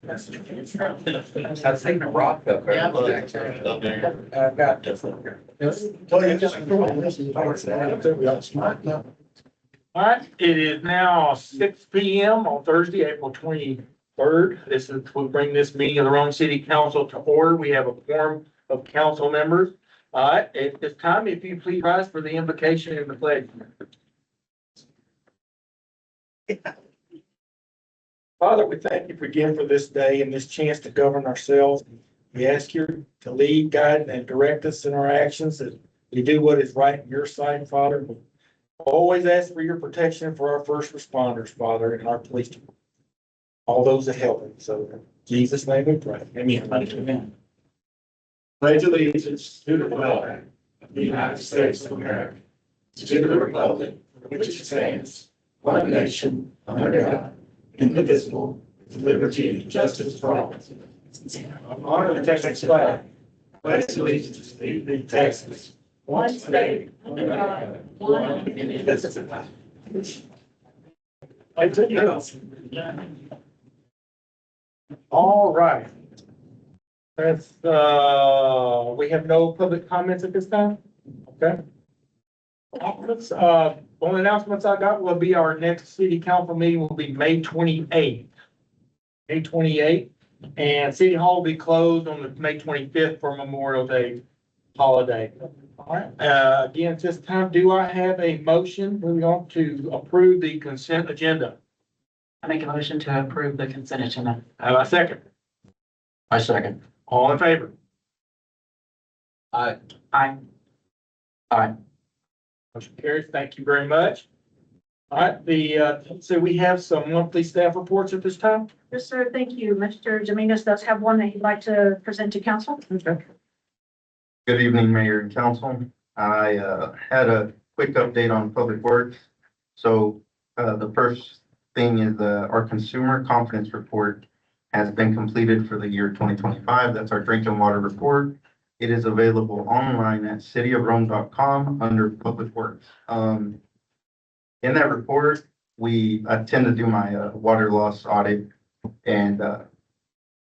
I've seen the rock up there. I've got this. All right, it is now 6 p.m. on Thursday, April 23rd. We'll bring this meeting of the Rhome City Council to order. We have a quorum of council members. All right, at this time, if you please rise for the invocation and the pledge. Father, we thank you again for this day and this chance to govern ourselves. We ask you to lead, guide, and direct us in our actions, that we do what is right in your sight, Father. We always ask for your protection for our first responders, Father, and our police department. All those that help them. So in Jesus' name we pray. Amen. Amen. Pledge allegiance to the flag of the United States of America, to the republic for which it stands, one nation, under God, indivisible, with liberty and justice for all. Honor the Texas flag. Pledge allegiance to the Texas, one state, under God, one indivisible. All right. That's, we have no public comments at this time? Okay. One announcements I got will be our next city council meeting will be May 28th. May 28th, and City Hall will be closed on the May 25th for Memorial Day holiday. All right, again, at this time, do I have a motion moving on to approve the consent agenda? I make a motion to approve the consent agenda. Have a second? I second. All in favor? Aye. Aye. Aye. Motion carries. Thank you very much. All right, so we have some monthly staff reports at this time. Yes, sir. Thank you. Mr. Dominguez does have one that he'd like to present to council. Okay. Good evening, Mayor and Council. I had a quick update on Public Works. So the first thing is our Consumer Confidence Report has been completed for the year 2025. That's our drinking water report. It is available online at cityofrome.com under Public Works. In that report, I tend to do my water loss audit, and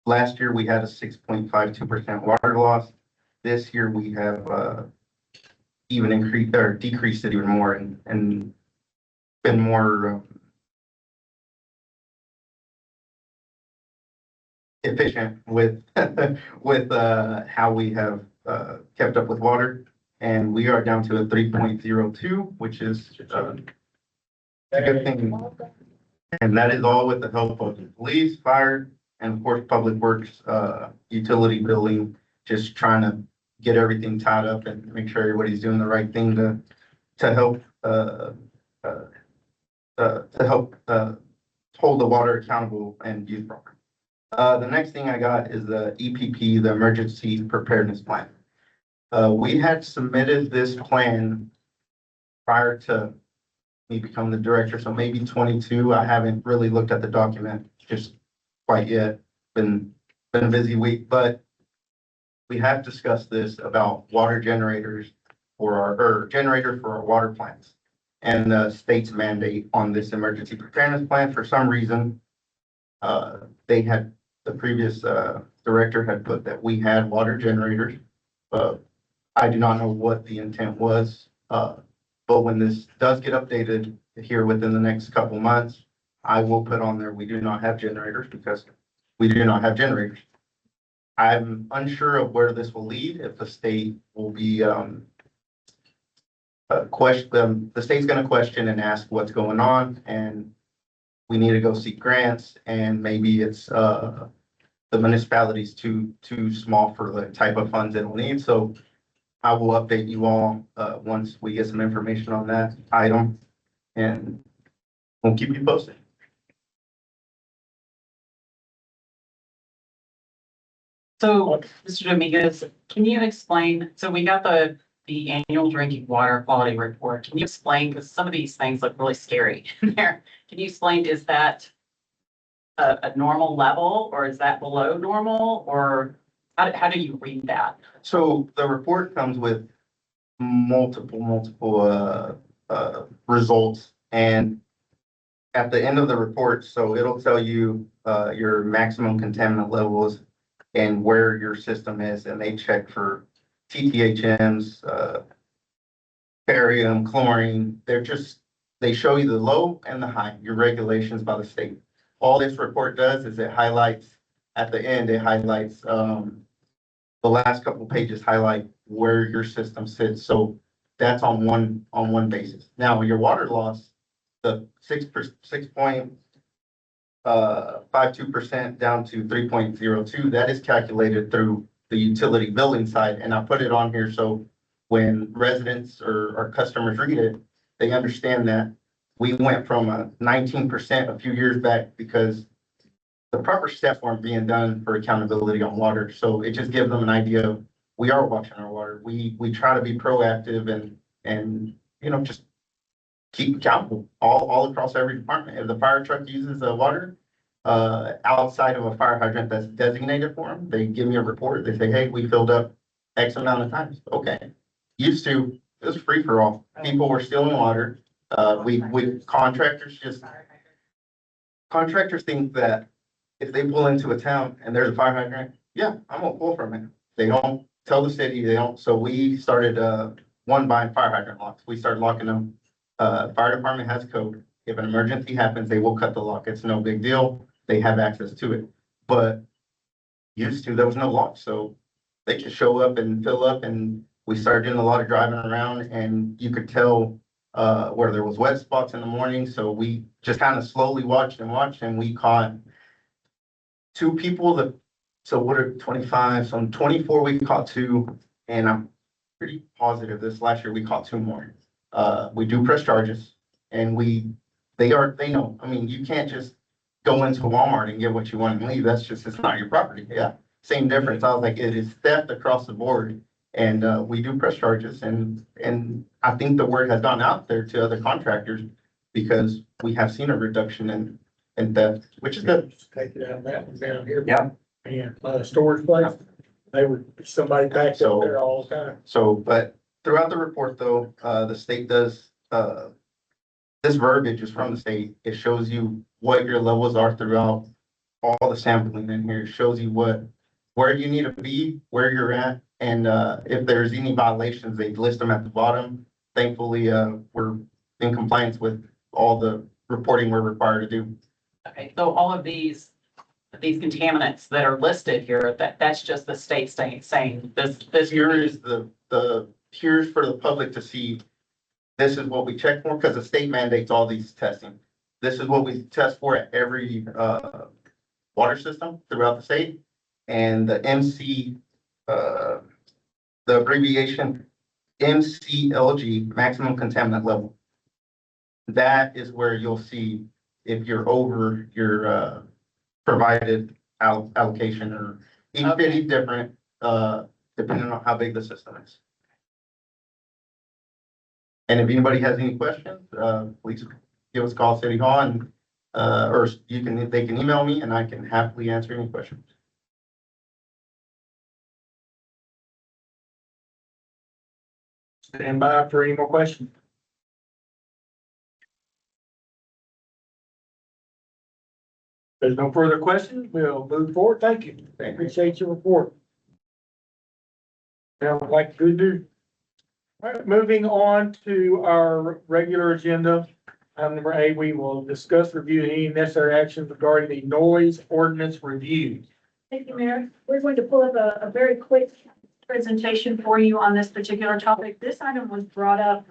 last year we had a 6.52% water loss. This year we have even increased or decreased it even more and been more efficient with with how we have kept up with water, and we are down to a 3.02, which is a good thing. And that is all with the help of the police, fire, and of course, Public Works, utility billing, just trying to get everything tied up and make sure everybody's doing the right thing to help hold the water accountable and use properly. The next thing I got is the EPP, the Emergency Preparedness Plan. We had submitted this plan prior to me becoming the director, so maybe 22. I haven't really looked at the document just quite yet. Been a busy week, but we have discussed this about water generators or generators for our water plants and the state's mandate on this emergency preparedness plan. For some reason, the previous director had put that we had water generators. I do not know what the intent was. But when this does get updated here within the next couple months, I will put on there, we do not have generators because we do not have generators. I'm unsure of where this will lead, if the state will be, the state's gonna question and ask what's going on, and we need to go seek grants, and maybe it's, the municipality's too small for the type of funds it'll need. So I will update you all once we get some information on that item, and we'll keep you posted. So, Mr. Dominguez, can you explain, so we got the annual drinking water quality report. Can you explain, because some of these things look really scary in there. Can you explain, is that a normal level, or is that below normal, or how do you read that? So the report comes with multiple results, and at the end of the report, so it'll tell you, your maximum contaminant levels and where your system is, and they check for TTHMs, barium, chlorine. They show you the low and the high, your regulations by the state. All this report does is it highlights, at the end, it highlights, the last couple pages highlight where your system sits. So that's on one basis. Now, your water loss, the 6.52% down to 3.02, that is calculated through the utility billing side. And I put it on here so when residents or our customers read it, they understand that we went from a 19% a few years back because the proper steps weren't being done for accountability on water. So it just gives them an idea of, we are watching our water. We try to be proactive and, just keep accountable all across every department. If the fire truck uses water, outside of a fire hydrant that's designated for them, they give me a report. They say, hey, we filled up X amount of times. Okay. Used to, it was free for all. People were stealing water. Contractors think that if they pull into a town and there's a fire hydrant, yeah, I'm gonna pull from it. They don't tell the city, they don't. So we started, buying fire hydrant locks. We started locking them. Fire department has code. If an emergency happens, they will cut the lock. It's no big deal. They have access to it. But used to, there was no lock. So they just show up and fill up, and we started doing a lot of driving around, and you could tell where there was wet spots in the morning. So we just kind of slowly watched, and we caught 2 people so what are 25? So in 24, we caught 2, and I'm pretty positive this last year we caught 2 more. We do press charges, and they know. I mean, you can't just go into Walmart and get what you want and leave. It's not your property. Yeah. Same difference. I was like, it is theft across the board. And we do press charges, and I think the word has gone out there to other contractors because we have seen a reduction in theft, which is good. Take it out of that one down here. Yeah. And storage place, somebody backed up there all the time. So, but throughout the report though, the state does, this verbiage is from the state. It shows you what your levels are throughout all the sampling in here. It shows you where you need to be, where you're at. And if there's any violations, they list them at the bottom. Thankfully, we're in compliance with all the reporting we're required to do. Okay, so all of these contaminants that are listed here, that's just the state saying this. Here is here's for the public to see. This is what we check for, because the state mandates all these testing. This is what we test for at every water system throughout the state. And the MC, the abbreviation MCLG, maximum contaminant level. That is where you'll see if you're over your provided allocation, or each city different, depending on how big the system is. And if anybody has any questions, please give us a call, City Hall, and or they can email me, and I can happily answer any questions. Stand by for any more questions. There's no further questions. We'll move forward. Thank you. I appreciate your report. Sounds like good news. All right, moving on to our regular agenda. Item number 8, we will discuss, review any necessary actions regarding the noise ordinance review. Thank you, Mayor. We're going to pull up a very quick presentation for you on this particular topic. This item was brought up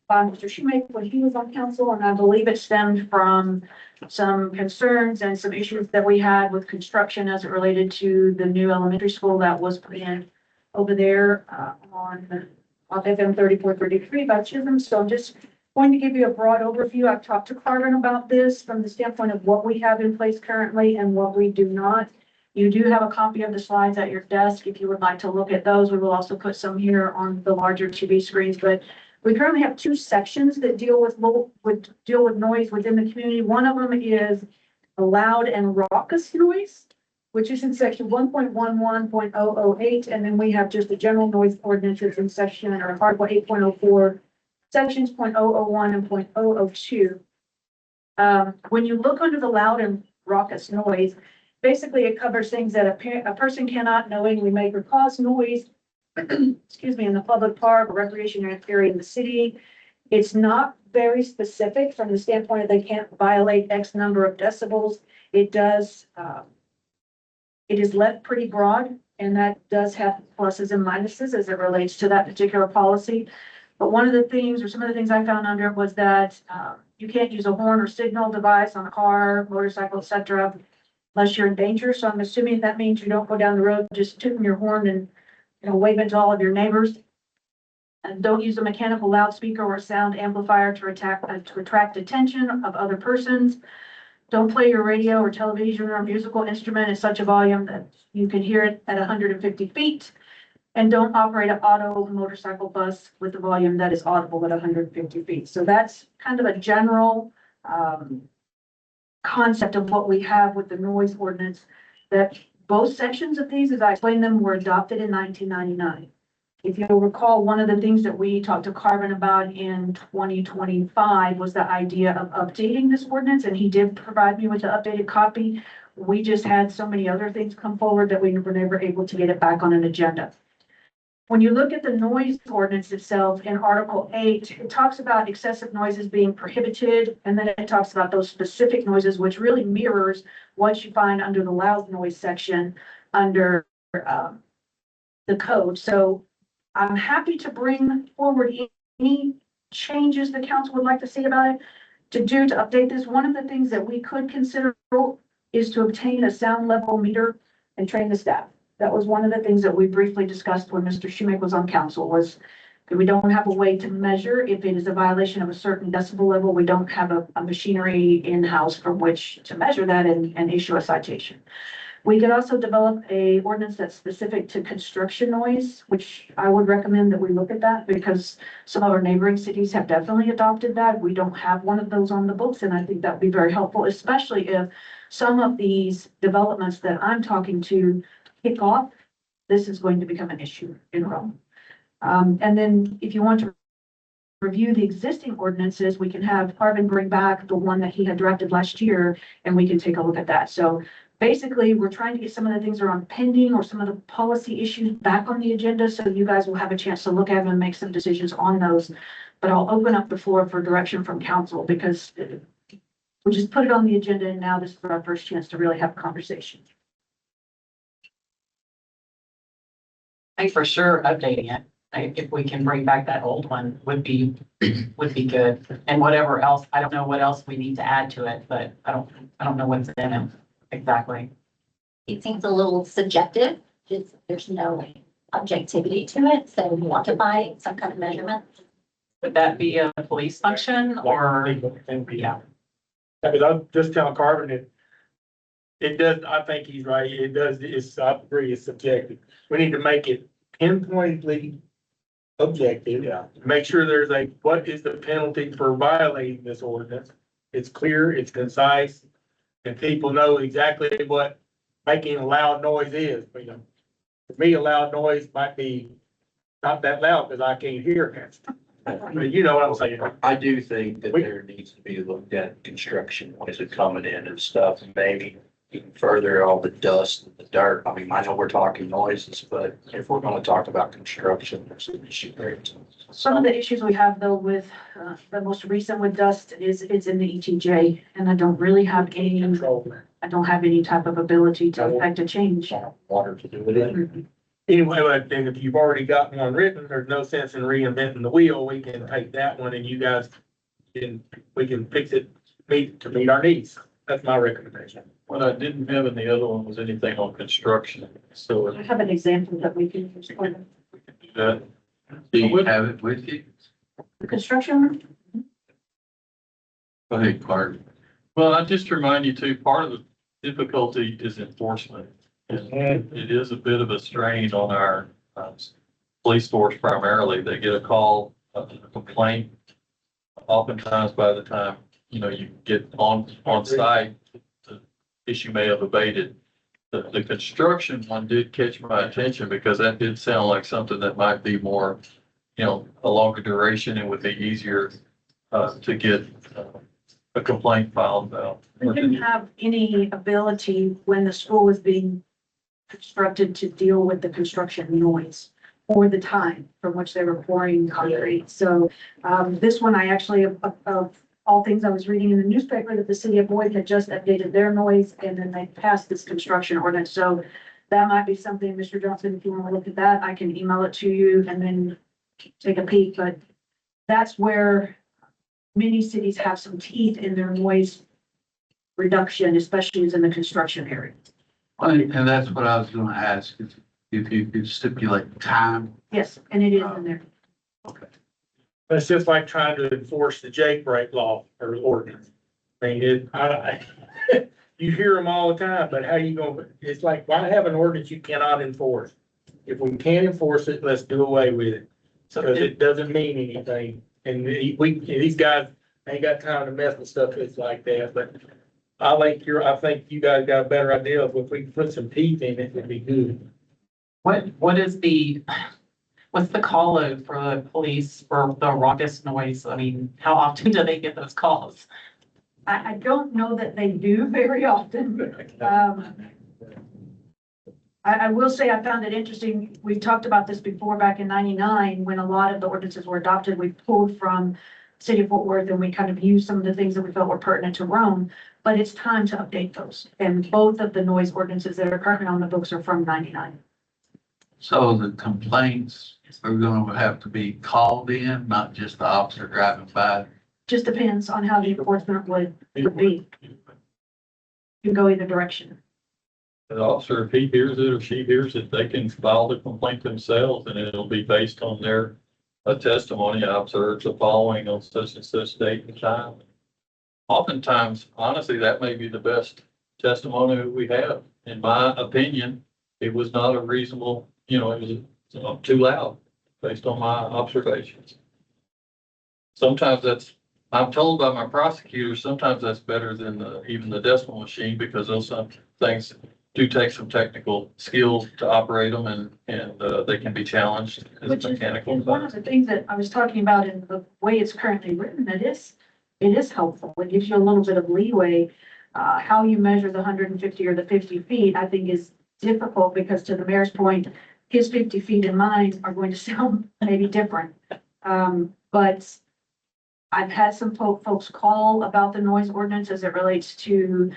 by Mr. Shoemaker when he was on council, and I believe it stemmed from some concerns and some issues that we had with construction as it related to the new elementary school that was put in over there on FM 3433 by Chisholm. So I'm just going to give you a broad overview. I've talked to Carmen about this from the standpoint of what we have in place currently and what we do not. You do have a copy of the slides at your desk if you would like to look at those. We will also put some here on the larger TV screens, but we currently have 2 sections that deal with noise within the community. One of them is loud and raucous noise, which is in section 1.11.008, and then we have just the general noise ordinances in section or article 8.04, sections .001 and .002. When you look under the loud and raucous noise, basically it covers things that a person cannot knowingly make or cause noise, excuse me, in the public park or recreation area in the city. It's not very specific from the standpoint of they can't violate X number of decibels. It does, it is left pretty broad, and that does have pluses and minuses as it relates to that particular policy. But one of the things, or some of the things I found under it was that you can't use a horn or signal device on a car, motorcycle, etc., unless you're in danger. So I'm assuming that means you don't go down the road just tooting your horn and, you know, waving to all of your neighbors. And don't use a mechanical loudspeaker or sound amplifier to attract attention of other persons. Don't play your radio or television or musical instrument in such a volume that you can hear it at 150 feet. And don't operate an auto, motorcycle, bus with a volume that is audible at 150 feet. So that's kind of a general concept of what we have with the noise ordinance, that both sections of these, as I explained them, were adopted in 1999. If you'll recall, one of the things that we talked to Carvin about in 2025 was the idea of updating this ordinance, and he did provide me with the updated copy. We just had so many other things come forward that we were never able to get it back on an agenda. When you look at the noise ordinance itself in Article 8, it talks about excessive noises being prohibited, and then it talks about those specific noises, which really mirrors what you find under the loud noise section under the code. So I'm happy to bring forward any changes the council would like to see about it to update this. One of the things that we could consider is to obtain a sound level meter and train the staff. That was one of the things that we briefly discussed when Mr. Shoemake was on council, was that we don't have a way to measure if it is a violation of a certain decibel level. We don't have a machinery in-house from which to measure that and issue a citation. We could also develop a ordinance that's specific to construction noise, which I would recommend that we look at that, because some of our neighboring cities have definitely adopted that. We don't have one of those on the books, and I think that would be very helpful, especially if some of these developments that I'm talking to kick off. This is going to become an issue in Rome. And then if you want to review the existing ordinances, we can have Arvin bring back the one that he had drafted last year, and we can take a look at that. So basically, we're trying to get some of the things that are on pending or some of the policy issues back on the agenda, so you guys will have a chance to look at them and make some decisions on those. But I'll open up the floor for direction from council, because we just put it on the agenda, and now this is our first chance to really have a conversation. I think for sure updating it, if we can bring back that old one would be good. And whatever else, I don't know what else we need to add to it, but I don't know what's in it exactly. It seems a little subjective. There's no objectivity to it, so we want to find some kind of measurement. Would that be a police function or? Yeah. Because I'm just telling Carvin it does, I think he's right. It does, I agree, it's subjective. We need to make it pinpointedly objective. Yeah. Make sure there's what is the penalty for violating this ordinance? It's clear, it's concise, and people know exactly what making a loud noise is. You know, for me, a loud noise might be not that loud because I can't hear it. But you know what I'm saying? I do think that there needs to be looked at construction as it coming in and stuff, and maybe even further all the dust and the dirt. I mean, I know we're talking noises, but if we're gonna talk about construction, there's an issue there. Some of the issues we have though with the most recent with dust is it's in the ETJ, and I don't really have any, I don't have any type of ability to affect a change. Water to do it in. Anyway, but then if you've already got one written, there's no sense in reinventing the wheel. We can take that one and you guys we can fix it to meet our needs. That's my recommendation. What I didn't have in the other one was anything on construction, so I have an example that we can use for that. Do you have it with you? the construction. Go ahead, Clark. Well, I just remind you too, part of the difficulty is enforcement. And it is a bit of a strain on our police force primarily. They get a call, a complaint. Oftentimes by the time, you know, you get on site, the issue may have abated. The construction one did catch my attention because that did sound like something that might be more, you know, a longer duration and would be easier to get a complaint filed about? We didn't have any ability when the school was being constructed to deal with the construction noise or the time from which they were pouring concrete. So, this one, I actually, of all things I was reading in the newspaper, that the city of Boyd had just updated their noise and then they passed this construction ordinance. So that might be something, Mr. Johnson, if you want to look at that, I can email it to you and then take a peek. But that's where many cities have some teeth in their noise reduction, especially in the construction area. And that's what I was gonna ask, if you could stipulate time. Yes, and it is in there. It's just like trying to enforce the Jake break law or ordinance. I mean, you hear them all the time, but how you gonna, it's like, why have an ordinance you cannot enforce? If we can't enforce it, let's do away with it. Because it doesn't mean anything. And these guys ain't got time to mess with stuff that's like that, but I think you guys got a better idea of if we can put some teeth in it, it'd be good. What's the call out for the police for the raucous noise? I mean, how often do they get those calls? I don't know that they do very often. I will say I found it interesting. We talked about this before back in 99, when a lot of the ordinances were adopted, we pulled from City of Fort Worth and we kind of used some of the things that we felt were pertinent to Rome, but it's time to update those. And both of the noise ordinances that are currently on the books are from 99. So the complaints are gonna have to be called in, not just the officer driving by. Just depends on how the enforcement would be. You can go either direction. The officer, if he hears it or she hears it, they can file the complaint themselves and it'll be based on their testimony. I observed the following on such and such date and time. Oftentimes, honestly, that may be the best testimony we have. In my opinion, it was not a reasonable, it was too loud based on my observations. Sometimes I'm told by my prosecutors, sometimes that's better than even the decimal machine, because those some things do take some technical skills to operate them, and they can be challenged as Which mechanical. is one of the things that I was talking about in the way it's currently written, it is helpful. It gives you a little bit of leeway. How you measure the 150 or the 50 feet, I think is difficult, because to the mayor's point, his 50 feet and mine are going to sound maybe different. But I've had some folks call about the noise ordinance as it relates to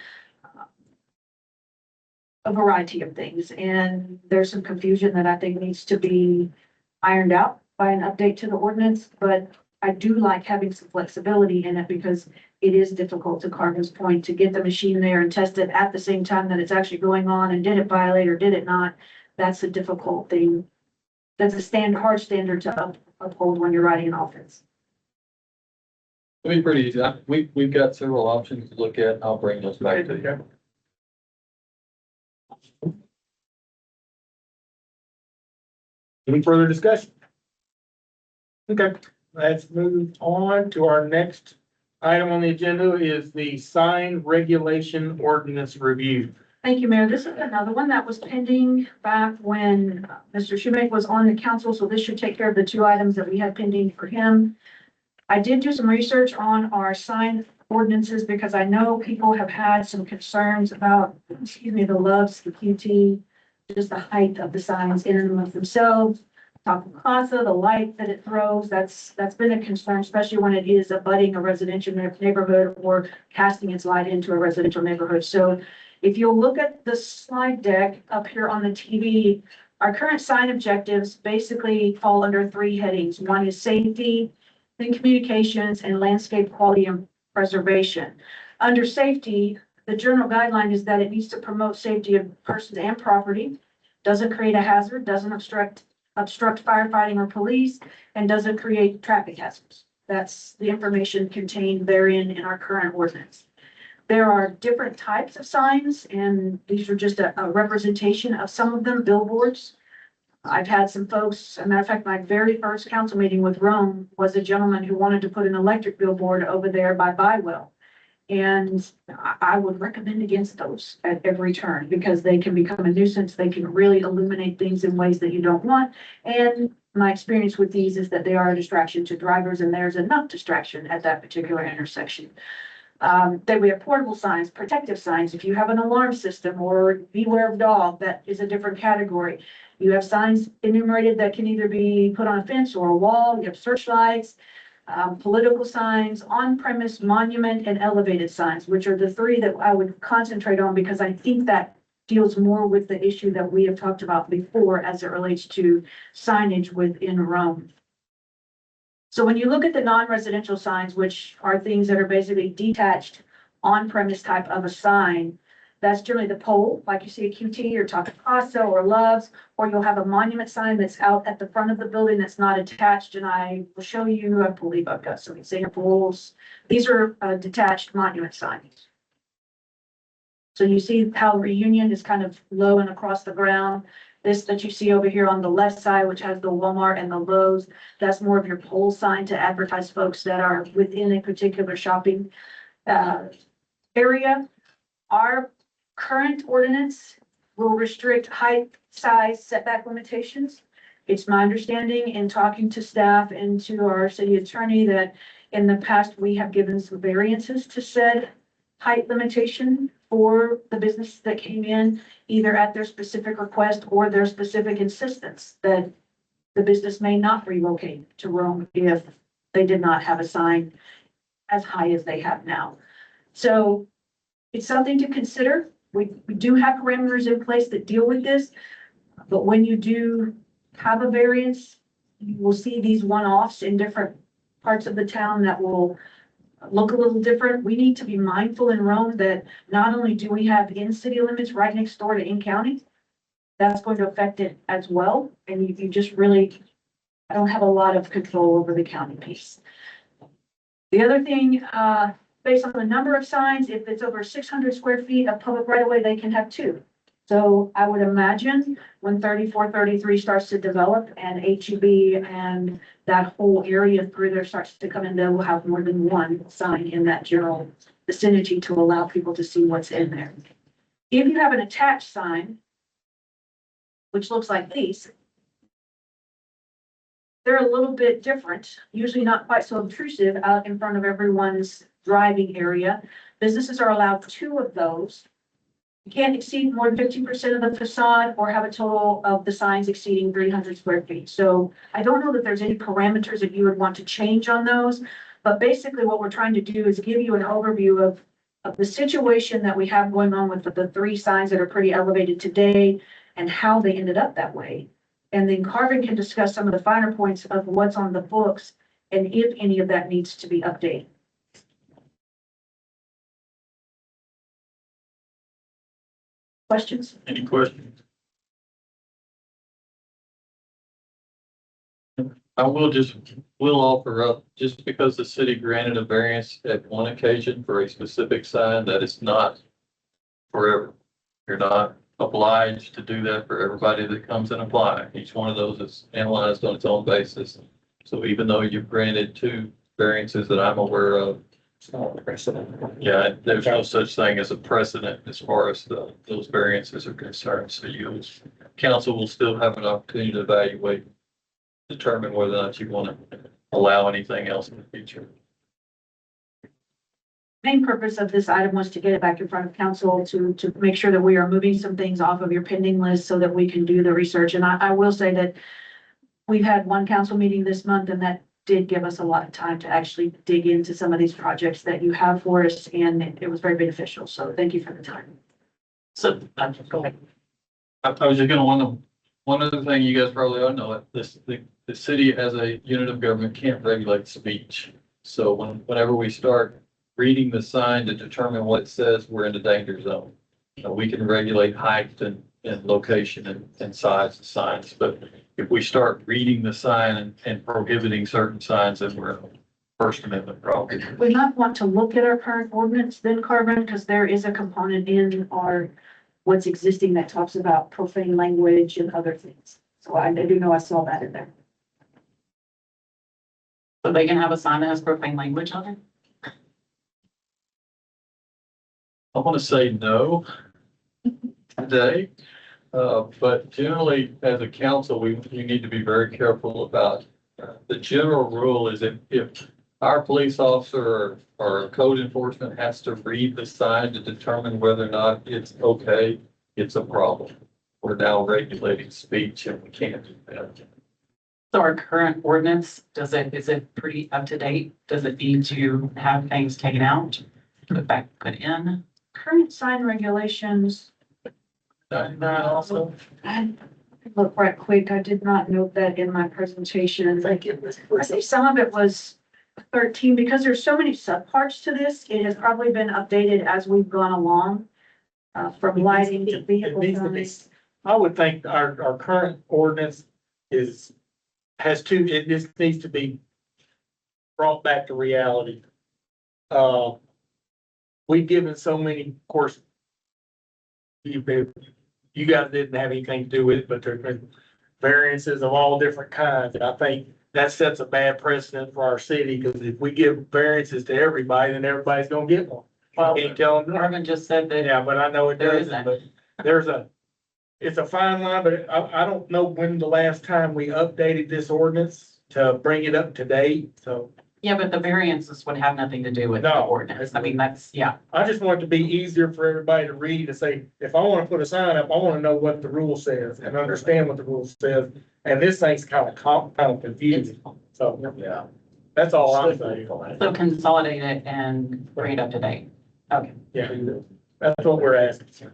a variety of things. And there's some confusion that I think needs to be ironed out by an update to the ordinance. But I do like having some flexibility in it, because it is difficult, to Carmen's point, to get the machine there and test it at the same time that it's actually going on. And did it violate or did it not? That's a difficult thing. That's a hard standard to uphold when you're writing an offense. It'll be pretty easy. We've got several options to look at, and I'll bring those back to you. Any further discussion? Okay, let's move on to our next item on the agenda is the sign regulation ordinance review. Thank you, Mayor. This is another one that was pending back when Mr. Shoemake was on the council, so this should take care of the two items that we had pending for him. I did do some research on our sign ordinances, because I know people have had some concerns about, the LUVs, the QT, just the height of the signs in and of themselves. Top of plaza, the light that it throws, that's been a concern, especially when it is abutting a residential neighborhood or casting its light into a residential neighborhood. So if you'll look at the slide deck up here on the TV, our current sign objectives basically fall under three headings. One is safety, then communications, and landscape quality and preservation. Under safety, the general guideline is that it needs to promote safety of persons and property, doesn't create a hazard, doesn't obstruct firefighting or police, and doesn't create traffic hazards. That's the information contained therein in our current ordinance. There are different types of signs, and these are just a representation of some of them. Billboards. I've had some folks, as a matter of fact, my very first council meeting with Rome was a gentleman who wanted to put an electric billboard over there by Bywell. And I would recommend against those at every turn, because they can become a nuisance. They can really illuminate things in ways that you don't want. And my experience with these is that they are a distraction to drivers, and there's enough distraction at that particular intersection. Then we have portable signs, protective signs. If you have an alarm system or beware of dog, that is a different category. You have signs enumerated that can either be put on a fence or a wall. You have searchlights, political signs, on-premise monument, and elevated signs, which are the three that I would concentrate on because I think that deals more with the issue that we have talked about before as it relates to signage within Rome. So when you look at the non-residential signs, which are things that are basically detached on-premise type of a sign, that's generally the pole, like you see a QT or Taco Casa or Love's, or you'll have a monument sign that's out at the front of the building that's not attached. And I will show you, I believe I've got some examples. These are detached monument signs. So you see how Reunion is kind of low and across the ground. This that you see over here on the left side, which has the Walmart and the Lowe's, that's more of your pole sign to advertise folks that are within a particular shopping area. Our current ordinance will restrict height, size, setback limitations. It's my understanding in talking to staff and to our city attorney that in the past, we have given some variances to said height limitation for the business that came in, either at their specific request or their specific insistence that the business may not relocate to Rome if they did not have a sign as high as they have now. So it's something to consider. We do have parameters in place that deal with this, but when you do have a variance, you will see these one-offs in different parts of the town that will look a little different. We need to be mindful in Rome that not only do we have in-city limits right next door to in-county, that's going to affect it as well. And you just really, I don't have a lot of control over the county piece. The other thing, based on the number of signs, if it's over 600 square feet of public right of way, they can have two. So I would imagine when 3433 starts to develop and HEB and that whole area through there starts to come in, they will have more than one sign in that general vicinity to allow people to see what's in there. If you have an attached sign, which looks like these, they're a little bit different, usually not quite so obtrusive out in front of everyone's driving area. Businesses are allowed two of those. You can't exceed more than 50% of the facade or have a total of the signs exceeding 300 square feet. So I don't know that there's any parameters that you would want to change on those, but basically what we're trying to do is give you an overview of the situation that we have going on with the three signs that are pretty elevated today and how they ended up that way. And then Carvin can discuss some of the finer points of what's on the books and if any of that needs to be updated. Questions? Any questions? I will offer up, just because the city granted a variance at one occasion for a specific sign, that it's not forever. You're not obliged to do that for everybody that comes and apply. Each one of those is analyzed on its own basis. So even though you've granted two variances that I'm aware of, It's not a precedent. yeah, there's no such thing as a precedent as far as those variances are concerned. So council will still have an opportunity to evaluate, determine whether or not you want to allow anything else in the future. Main purpose of this item was to get it back in front of council to make sure that we are moving some things off of your pending list so that we can do the research. And I will say that we've had one council meeting this month and that did give us a lot of time to actually dig into some of these projects that you have for us, and it was very beneficial. So thank you for the time. So, go ahead. I was just gonna one other thing you guys probably all know, the city as a unit of government can't regulate speech. So whenever we start reading the sign to determine what it says, we're in the danger zone. We can regulate height and location and size of signs, but if we start reading the sign and prohibiting certain signs, then we're in a First Amendment problem. We might want to look at our current ordinance then, Carmen, because there is a component in our what's existing that talks about profane language and other things. So I do know I saw that in there. So they can have a sign that has profane language on it? I want to say no today, but generally as a council, we need to be very careful about, the general rule is if our police officer or code enforcement has to read the sign to determine whether or not it's okay, it's a problem. We're now regulating speech and we can't do that. So our current ordinance, is it pretty up to date? Does it need to have things taken out, put in? Current sign regulations, Also, I look right quick, I did not note that in my presentation, like it was, I think some of it was 13, because there's so many subparts to this, it has probably been updated as we've gone along. From lighting to It vehicle needs to be, signs. I would think our current ordinance has two, it just needs to be brought back to reality. We've given so many, of course, you guys didn't have anything to do with it, but there's been variances of all different kinds. And I think that sets a bad precedent for our city, because if we give variances to everybody, then everybody's gonna get one. well, Can't tell them. Marvin just said that Yeah, but I know it there doesn't, isn't. but it's a fine line, but I don't know when the last time we updated this ordinance to bring it up to date, so. Yeah, but the variances would have nothing to do with the No. ordinance. I mean, that's, yeah. I just want it to be easier for everybody to read and say, if I wanna put a sign up, I wanna know what the rule says and understand what the rule says. And this thing's kind of confusing, so, Yeah. that's all I'm saying. So consolidate it and bring it up to date. Okay. Yeah, that's what we're asking.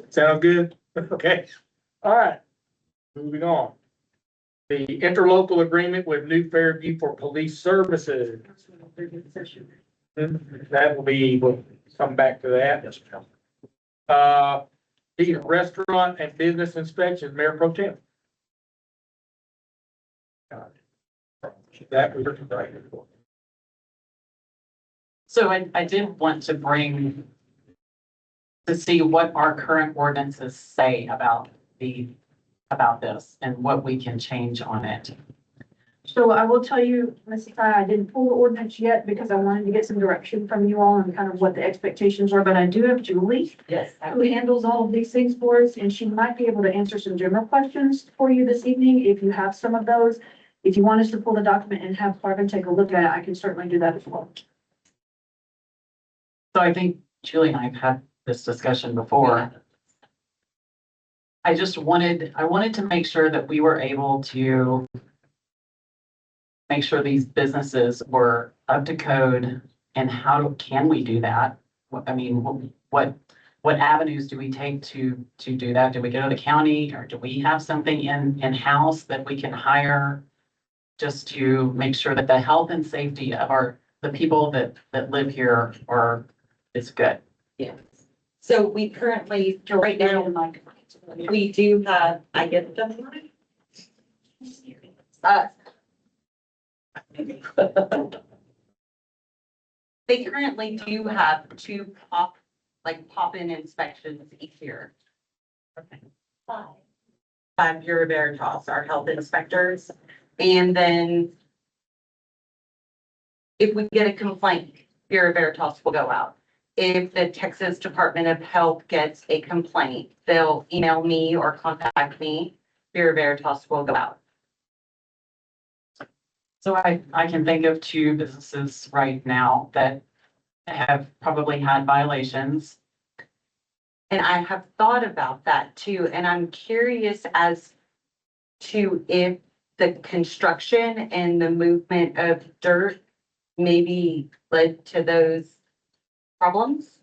Sounds good? Okay, all right. Moving on. The interlocal agreement with New Fairview for police services. That will be, we'll come back to that. Yes, ma'am. The restaurant and business inspection, Mayor Pro Tem. That we were right. So I did want to bring to see what our current ordinances say about this and what we can change on it. So I will tell you, Mrs. Ty, I didn't pull the ordinance yet because I wanted to get some direction from you all on kind of what the expectations are, but I do have Julie, Yes. who handles all of these things for us, and she might be able to answer some general questions for you this evening, if you have some of those. If you want us to pull the document and have Marvin take a look at it, I can certainly do that as well. So I think Julie and I have had this discussion before. I wanted to make sure that we were able to make sure these businesses were up to code, and can we do that? I mean, what avenues do we take to do that? Do we go to the county, or do we have something in-house that we can hire just to make sure that the health and safety of the people that live here is good? Yes. So we currently, right now, we do have, I get them. They currently do have two pop-in inspections each year. Five Bureau Veritas, our health inspectors, and then if we get a complaint, Bureau Veritas will go out. If the Texas Department of Health gets a complaint, they'll email me or contact me. Bureau Veritas will go out. So I can think of two businesses right now that have probably had violations. And I have thought about that too, and I'm curious as to if the construction and the movement of dirt maybe led to those problems.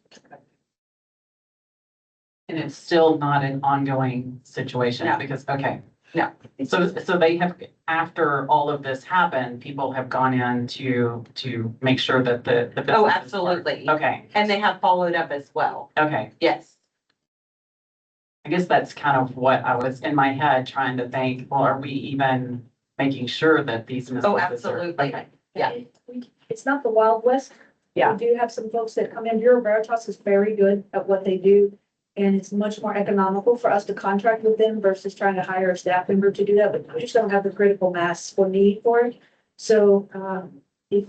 And it's still not an ongoing situation No. because, okay. No. So they have, after all of this happened, people have gone in to make sure that the. Oh, businesses are- absolutely. Okay, And they have followed up as well. okay. Yes. I guess that's kind of what I was in my head trying to think, well, are we even making sure that these businesses Oh, are? absolutely. Yeah. It's not the Wild West. Yeah. We do have some folks that come in. Bureau Veritas is very good at what they do. And it's much more economical for us to contract with them versus trying to hire a staff member to do that, but we just don't have the critical mass or need for it. So, you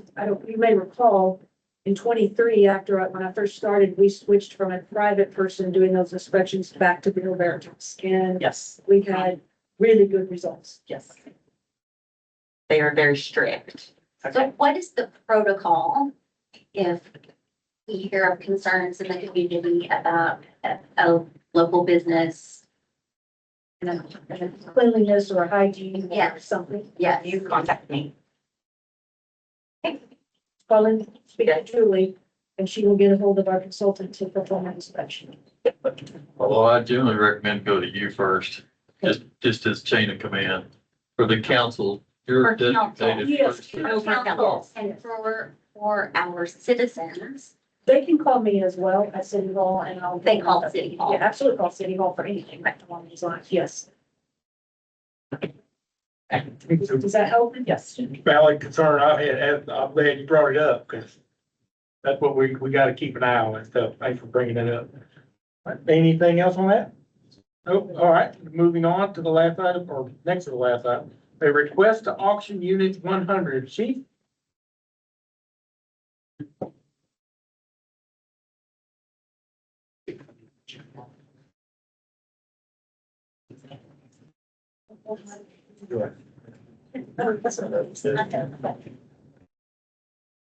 may recall, in 23, when I first started, we switched from a private person doing those inspections back to Bureau Veritas. And Yes, we had really good results. yes. they are very strict. So what is the protocol if we hear of concerns in the community about a local business? Cleanliness or hygiene Yeah. or something. Yes. You contact me. Colin, speak to Julie, and she will get a hold of our consultant to perform an inspection. Well, I generally recommend go to you first, just as chain of command. For the council, you're For council. designated Yes. person. Over council. And for our citizens, They can call me as well at City Hall and I'll. they call City Hall. Yeah, absolutely call City Hall for anything along these lines, yes. Does that help? Yes. Valid concern I had, I'm glad you brought it up, because that's what we gotta keep an eye on and stuff. Thanks for bringing it up. Anything else on that? Nope. All right, moving on to the last item, or next to the last item. A request to auction unit 100. Chief?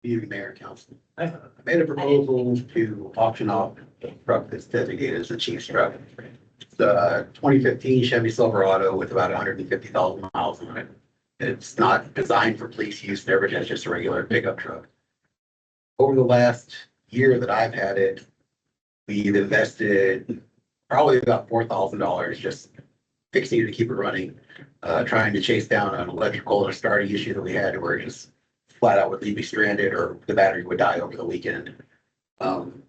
Evening, Mayor, Council. I made a proposal to auction off a truck that's designated as the chief's truck. It's a 2015 Chevy Silverado with about 150,000 miles on it. It's not designed for police use, never just a regular pickup truck. Over the last year that I've had it, we've invested probably about $4,000 just fixing it to keep it running, trying to chase down an electrical or starting issue that we had where it just flat out would leave me stranded or the battery would die over the weekend.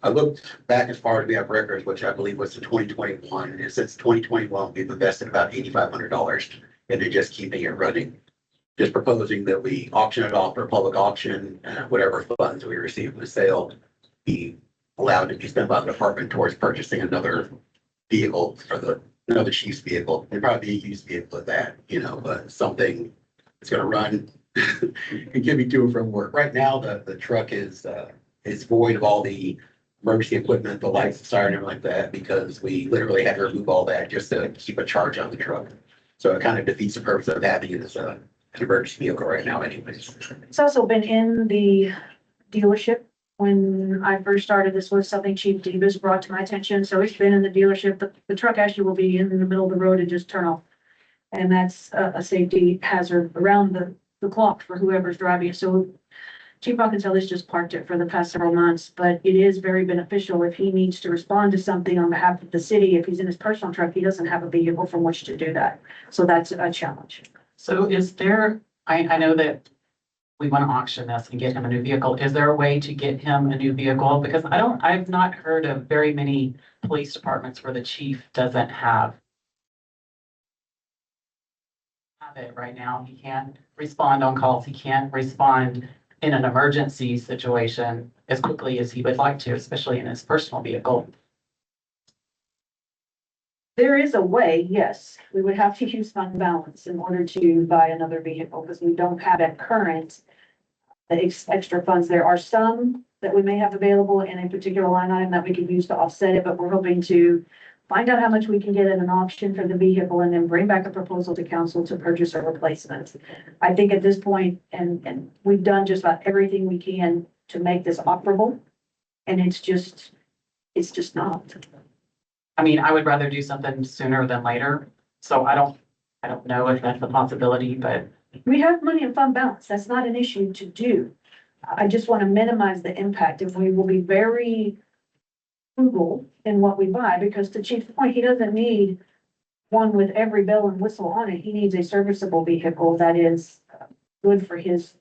I looked back as far as we have records, which I believe was in 2021. And since 2021, we've invested about $8,500 into just keeping it running. Just proposing that we auction it off for public auction and whatever funds we receive from the sale be allowed to be spent by the department towards purchasing another vehicle for another chief's vehicle. It'd probably be a used vehicle at that, but something that's gonna run and get me to and from work. Right now, the truck is void of all the emergency equipment, the lights, the siren, everything like that, because we literally had to remove all that just to keep a charge on the truck. So it kind of defeats the purpose of having it as an emergency vehicle right now anyways. It's also been in the dealership. When I first started, this was something Chief Davis brought to my attention, so it's been in the dealership. The truck actually will be in the middle of the road and just turn off. And that's a safety hazard around the clock for whoever's driving it. So Chief Hawkins has just parked it for the past several months, but it is very beneficial if he needs to respond to something on behalf of the city. If he's in his personal truck, he doesn't have a vehicle from which to do that. So that's a challenge. So is there, I know that we want to auction this and get him a new vehicle. Is there a way to get him a new vehicle? Because I've not heard of very many police departments where the chief doesn't have it right now. He can't respond on calls. He can't respond in an emergency situation as quickly as he would like to, especially in his personal vehicle. There is a way, yes. We would have to use fund balance in order to buy another vehicle because we don't have at current extra funds. There are some that we may have available in a particular line item that we could use to offset it, but we're hoping to find out how much we can get at an auction for the vehicle and then bring back a proposal to council to purchase a replacement. I think at this point, and we've done just about everything we can to make this operable. And it's just not. I mean, I would rather do something sooner than later. So I don't know if that's a possibility, but We have money in fund balance. That's not an issue to do. I just want to minimize the impact and we will be very frugal in what we buy because to Chief's point, he doesn't need one with every bell and whistle on it. He needs a serviceable vehicle that is good for his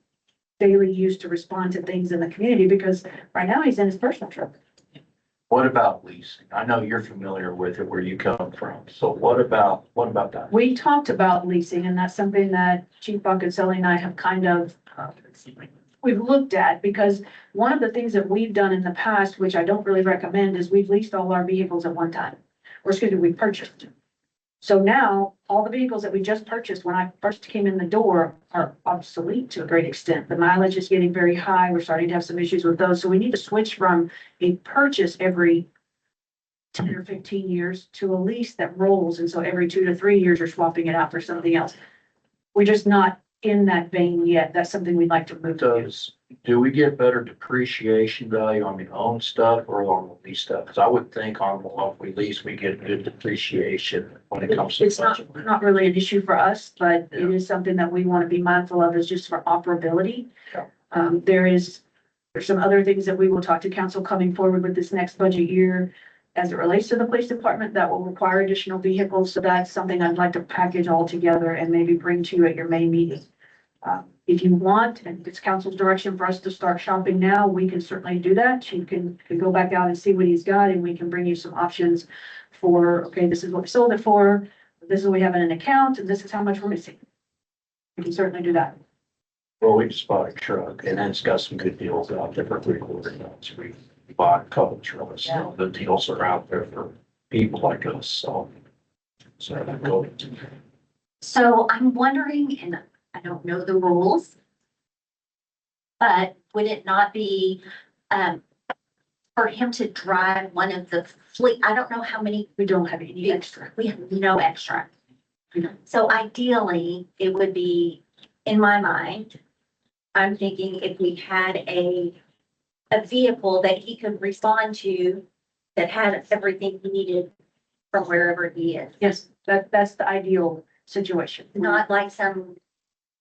daily use to respond to things in the community because right now he's in his personal truck. What about leasing? I know you're familiar with it where you come from. So what about that? We talked about leasing and that's something that Chief Boncaselli and I have kind of, we've looked at because one of the things that we've done in the past, which I don't really recommend, is we've leased all our vehicles at one time. Or excuse me, we purchased. So now all the vehicles that we just purchased when I first came in the door are obsolete to a great extent. The mileage is getting very high. We're starting to have some issues with those. So we need to switch from a purchase every 10 or 15 years to a lease that rolls. And so every 2 to 3 years, you're swapping it out for something else. We're just not in that vein yet. That's something we'd like to move to. Do we get better depreciation value on the owned stuff or on the lease stuff? Because I would think on the one we lease, we get good depreciation when it comes to. It's not really an issue for us, but it is something that we want to be mindful of is just for operability. Yeah. There's some other things that we will talk to council coming forward with this next budget year as it relates to the police department that will require additional vehicles. So that's something I'd like to package all together and maybe bring to you at your May meeting. If you want, and it's council's direction for us to start shopping now, we can certainly do that. You can go back out and see what he's got and we can bring you some options for, okay, this is what we sold it for. This is what we have in an account and this is how much we're missing. We can certainly do that. Well, we just bought a truck and then it's got some good deals out there for 3/4 tons. We bought a couple of trucks. Yeah. The deals are out there for people like us, so. So that go. So I'm wondering, and I don't know the rules, but would it not be, for him to drive one of the fleet, I don't know how many, We don't have any extra. we have no extra. No. So ideally, it would be, in my mind, I'm thinking if we had a vehicle that he could respond to that had everything he needed from wherever he is, Yes, that's the ideal situation. not like some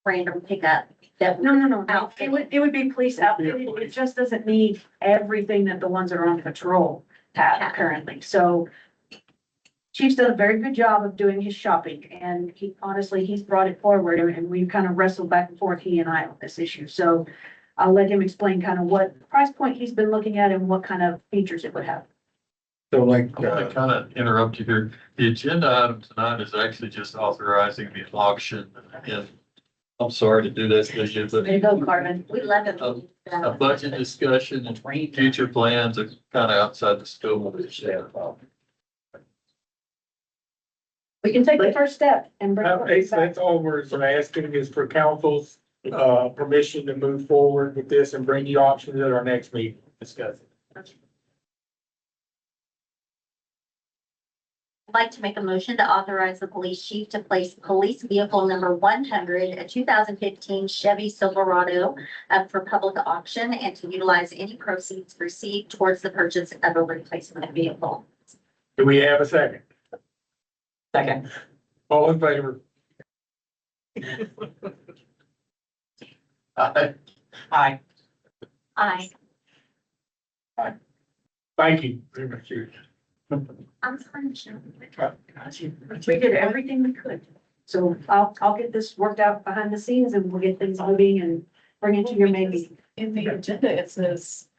random pickup that. No. Outfit. It would be police outfitted. It just doesn't need everything that the ones that are on patrol have currently. So Chief's done a very good job of doing his shopping and he honestly, he's brought it forward and we've kind of wrestled back and forth, he and I, on this issue. So I'll let him explain kind of what price point he's been looking at and what kind of features it would have. So like, I want to kind of interrupt you here. The agenda item tonight is actually just authorizing the auction. And I'm sorry to do this to you, but There you go, Carmen. We love it. a budget discussion and future plans are kind of outside the scope of this. We can take the first step and bring it back. that's all we're asking is for council's, permission to move forward with this and bring you options at our next meeting, discuss it. I'd like to make a motion to authorize the police chief to place police vehicle number 100, a 2015 Chevy Silverado, up for public auction and to utilize any proceeds received towards the purchase of a replacement vehicle. Do we have a second? Second. All in favor? Aye. Aye. Thank you very much. Chief. I'm sorry, Michelle. We did everything we could. So I'll get this worked out behind the scenes and we'll get things moving and bring it to your May meeting. In the agenda, it says,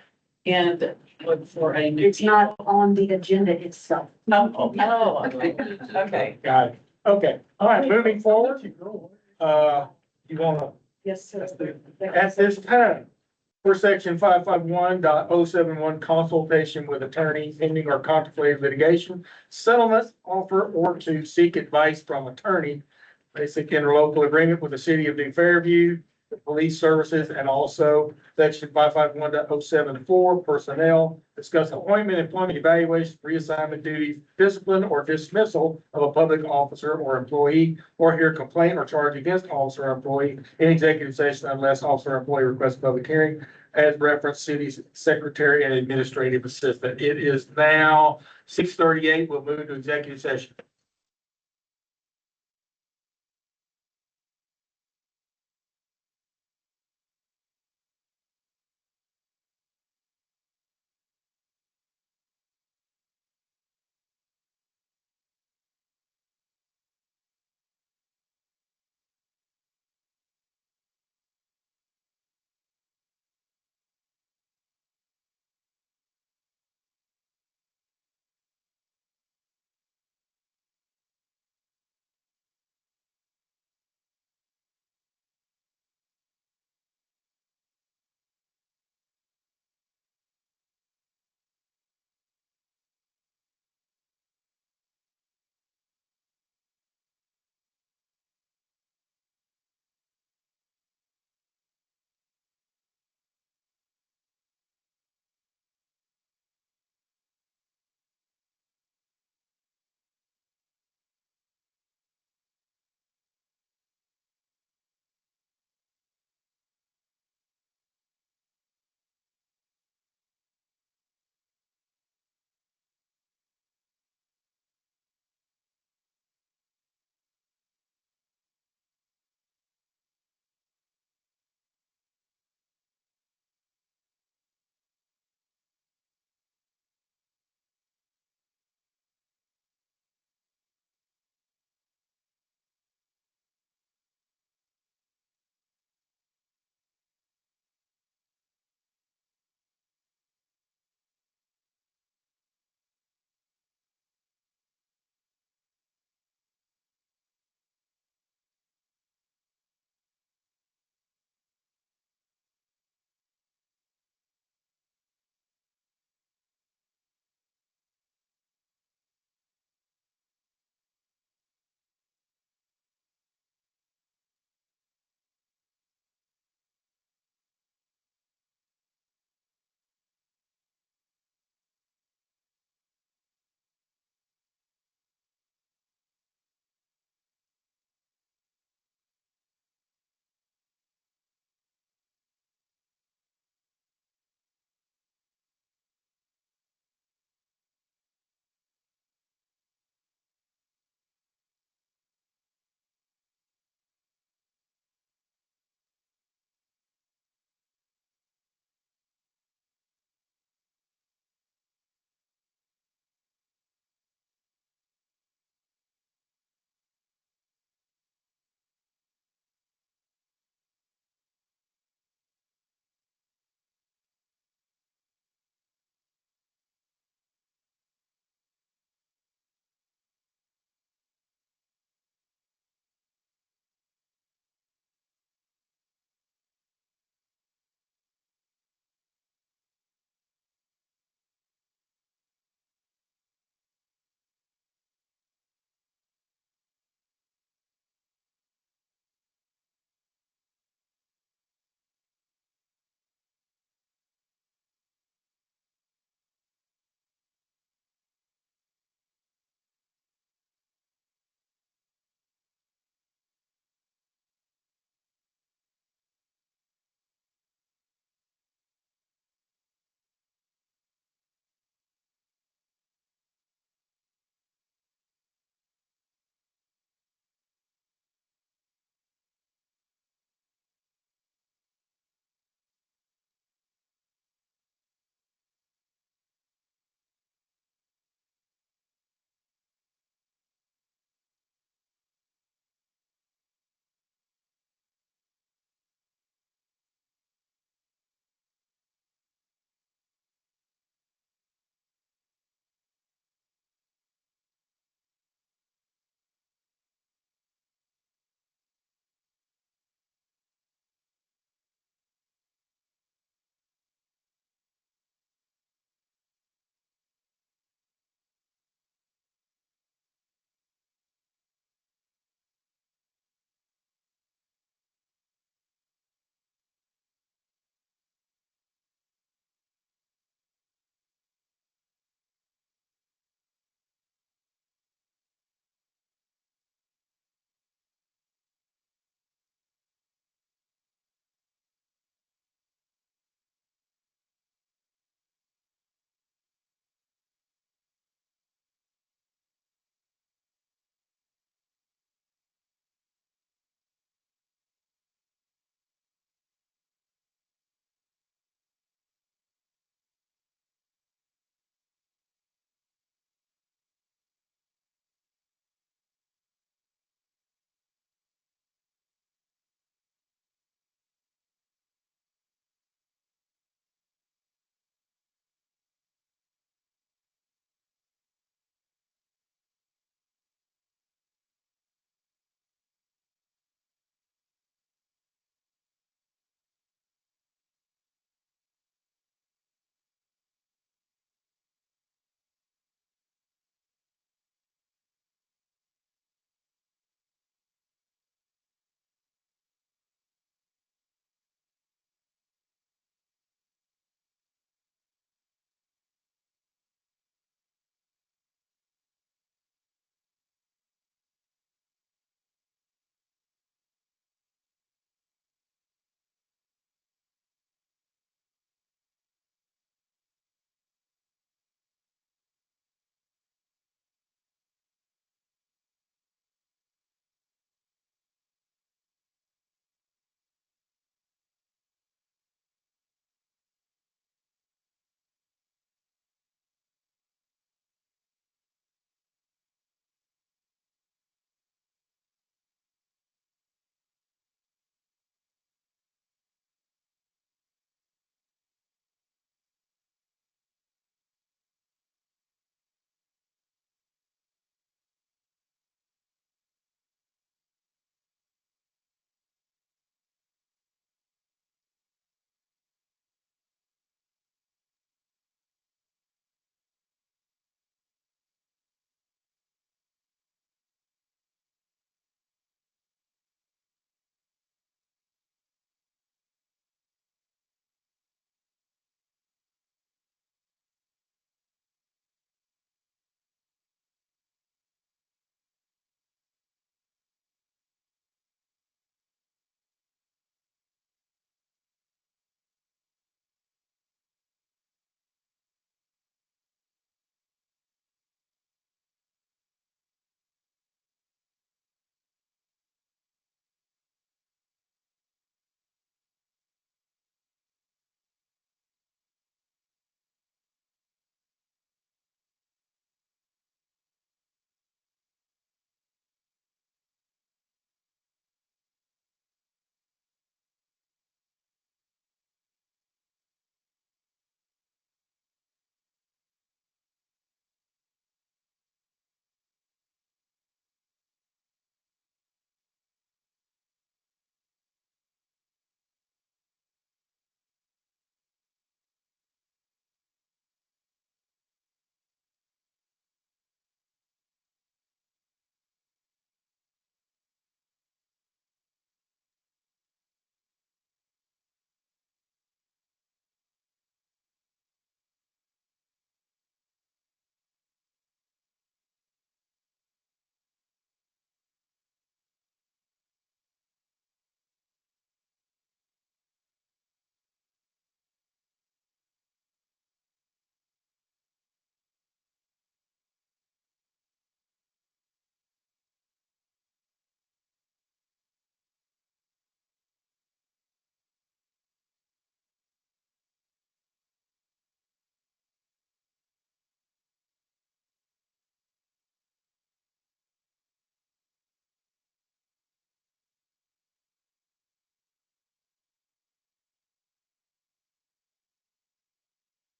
and look for a new. It's not on the agenda itself. Oh, okay, okay. Got it. Okay, all right, moving forward. You wanna, Yes, sir. at this time, for section 551.071 consultation with attorney pending or contemplated litigation, settlement offer or to seek advice from attorney, basic interlocal agreement with the city of New Fairview, the police services, and also section 551.074 personnel, discuss appointment, employment evaluation, reassignment duties, discipline or dismissal of a public officer or employee, or hear complaint or charge against officer or employee in executive session unless officer or employee requests a public hearing, as referenced city secretary and administrative assistant. It is now 6:38. We'll move to executive session.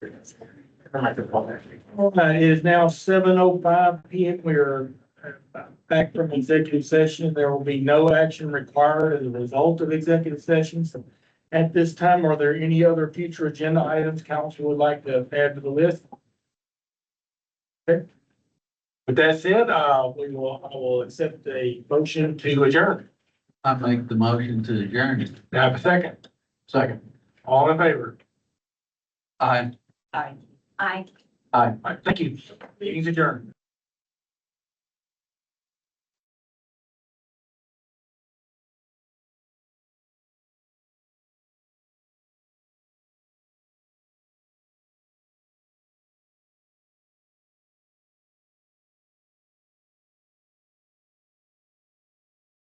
It is now 7:05 PM. We're back from executive session. There will be no action required as a result of executive sessions. At this time, are there any other future agenda items council would like to add to the list? Okay. With that said, I will accept a motion to adjourn. I make the motion to adjourn. Now, have a second. Second. All in favor? Aye. Aye. Aye. All right, thank you. Meeting's adjourned.